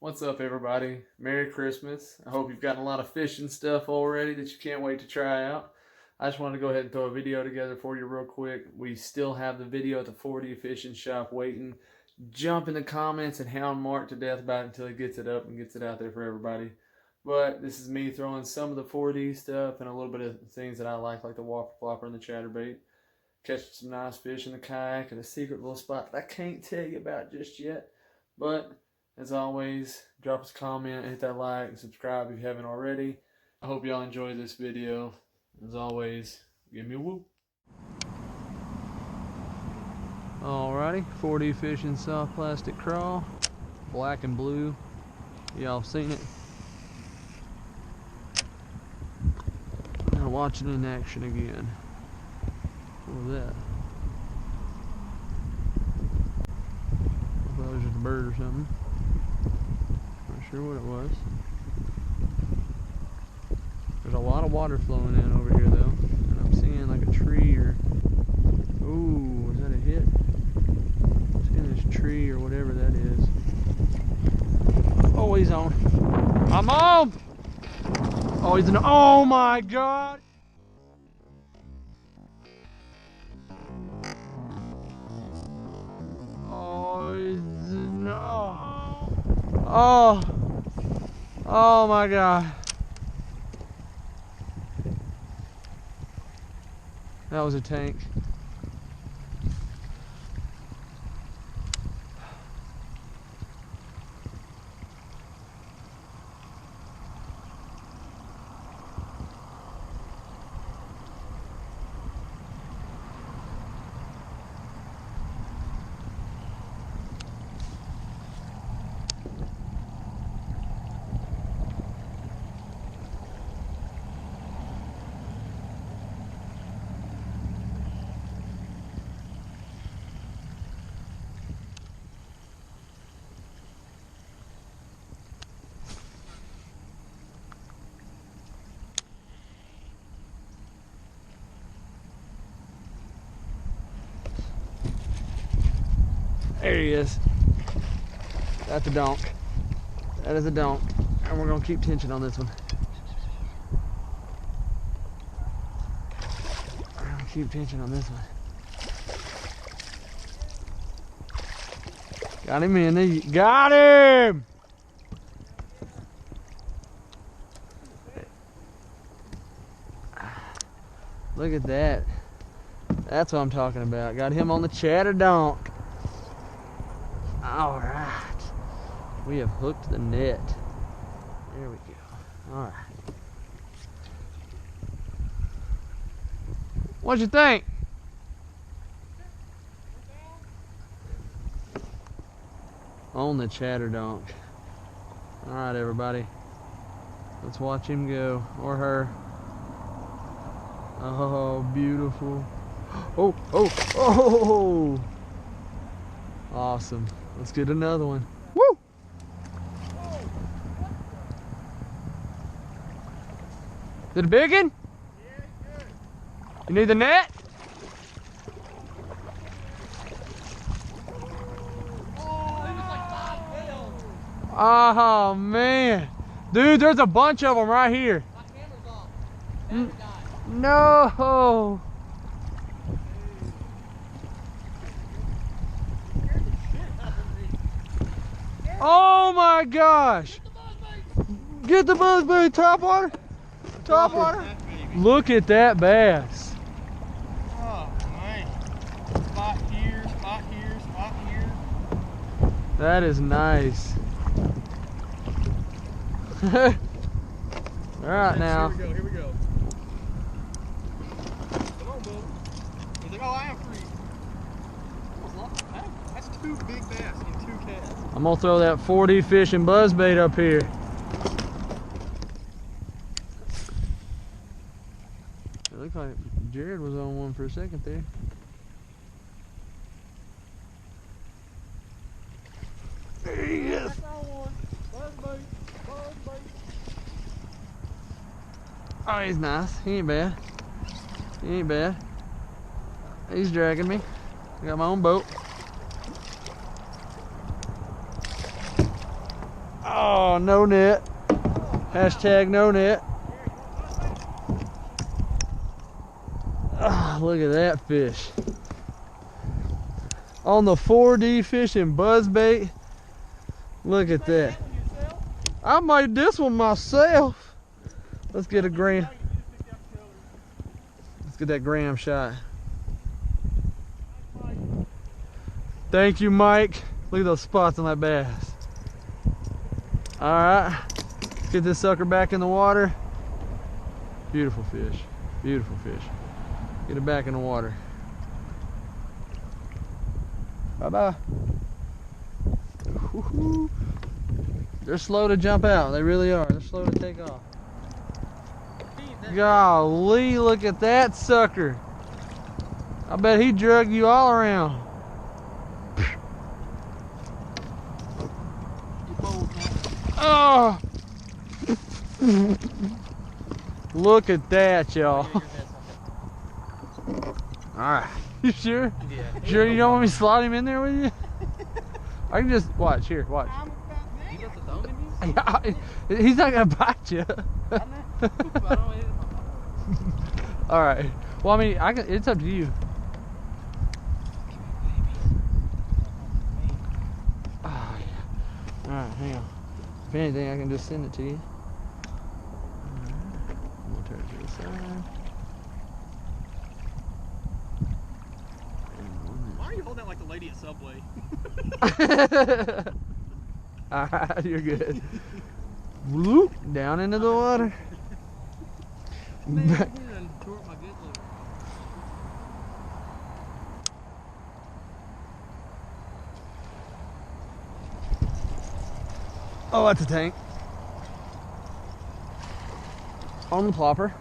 What's up, everybody? Merry Christmas. I hope you've gotten a lot of fishing stuff already that you can't wait to try out. I just wanted to go ahead and throw a video together for you real quick. We still have the video at the 4D fishing shop waiting. Jump in the comments and hound Mark to death about it until he gets it up and gets it out there for everybody. But this is me throwing some of the 4D stuff and a little bit of things that I like the whopper plopper and the chatterbait. Catching some nice fish in the kayak and a secret little spot that I can't tell you about just yet. But as always, drop us a comment, hit that like, and subscribe if you haven't already. I hope y'all enjoy this video. As always, give me a whoop. Alrighty, 4D fishing soft plastic crawl, black and blue. Y'all seen it? Now watch it in action again. What was that? I thought it was just a bird or something. Not sure what it was. There's a lot of water flowing in over here though, and I'm seeing like a tree or, ooh, was that a hit? I'm seeing this tree or whatever that is. Oh, he's on. I'm on! Oh, he's in. Oh my God! Oh, he's no. Oh. Oh my God. That was a tank. There he is. That's a donk. That is a donk. And we're gonna keep tension on this one. We're gonna keep tension on this one. Got him in there. Got him! Look at that. That's what I'm talking about. Got him on the chatter donk. All right, we have hooked the net. There we go. All right. What'd you think? On the chatter donk. All right, everybody. Let's watch him go, or her. Oh, beautiful. Oh, oh, oh! Awesome. Let's get another one. Woo! Is it a big one? Yeah, good. You need the net? Oh, he was like 5 pounds. Oh, man. Dude, there's a bunch of them right here. My camera's off. Battery died. No. Oh my gosh! Get the buzz bait, top water! Top water! Look at that bass! Oh, man. Spot here, spot here, spot here. That is nice. Alright now. Here we go. Come on, bub. He's like, oh, I am free. That's 2 big bass in 2 casts. I'm gonna throw that 4D fishing buzz bait up here. It looked like Jared was on one for a second there. There he is. I saw one. Buzz bait. Buzz bait. Oh, he's nice. He ain't bad. He ain't bad. He's dragging me. I got my own boat. Oh, no net. Hashtag no net. Oh, look at that fish. On the 4D fishing buzzbait. Look at that. I made this one myself. Let's get a gram. Let's get that gram shot. Thank you, Mike. Look at those spots on that bass. All right, get this sucker back in the water. Beautiful fish, beautiful fish. Get it back in the water. Bye-bye. They're slow to jump out, they really are. They're slow to take off. Golly, look at that sucker. I bet he drug you all around. Oh! Look at that, y'all. Alright, you sure? Yeah. Sure you don't want me to slide him in there with you? I can just, watch, here, watch. You got the thumb in you? He's not gonna bite you. Alright, well I mean, it's up to you. Oh, yeah. Alright, hang on. If anything, I can just send it to you. Alright, I'm gonna turn it to the side. Why are you holding that like the lady at Subway? Alright, you're good. Whoop, down into the water. Oh, that's a tank. On the plopper.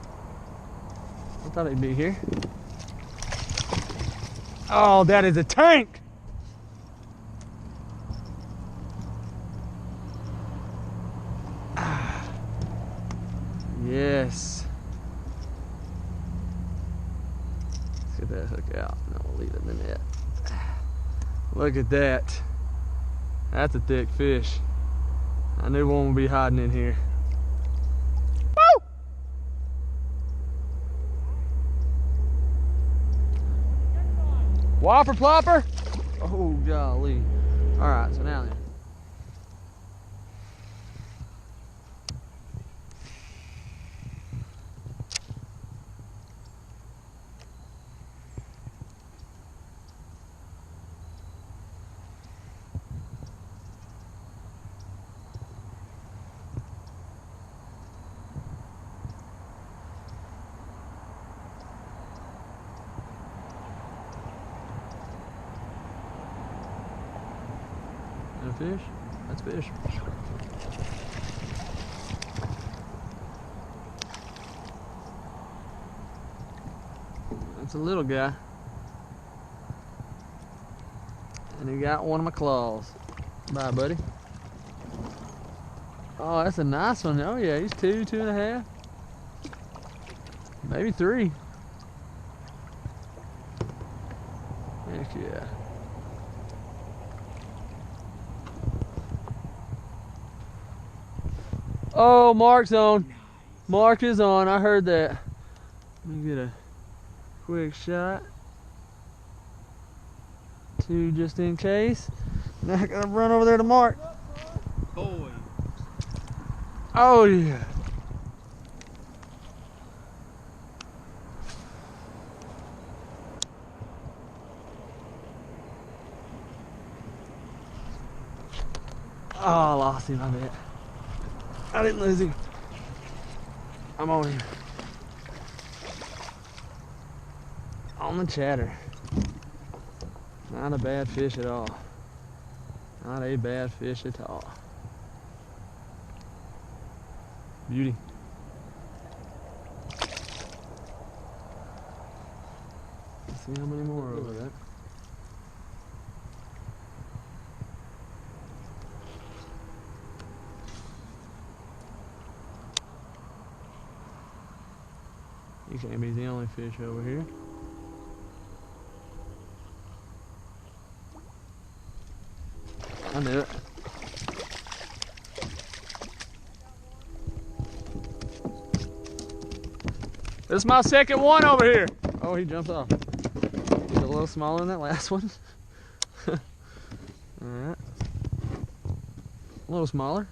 I thought he'd be here. Oh, that is a tank! Ah. Yes. Let's get that hook out, and then we'll leave it in the net. Look at that. That's a thick fish. I knew one would be hiding in here. Woo! Whopper plopper? Oh, golly. All right, so now then. Fish? That's fish. That's a little guy. And he got one of my claws. Bye, buddy. Oh, that's a nice one. Oh yeah, he's 2.5. Maybe 3. Heck yeah. Oh, Mark's on. Nice. Mark is on. I heard that. Let me get a quick shot. 2 just in case. Now I gotta run over there to Mark. Boy. Oh yeah. Oh, I lost him, I bet. I didn't lose him. I'm on him. On the chatter. Not a bad fish at all. Not a bad fish at all. Beauty. Let's see how many more are over that. You can't be the only fish over here. I knew it. This is my second one over here. Oh, he jumps off. He's a little smaller than that last one. Alright. A little smaller.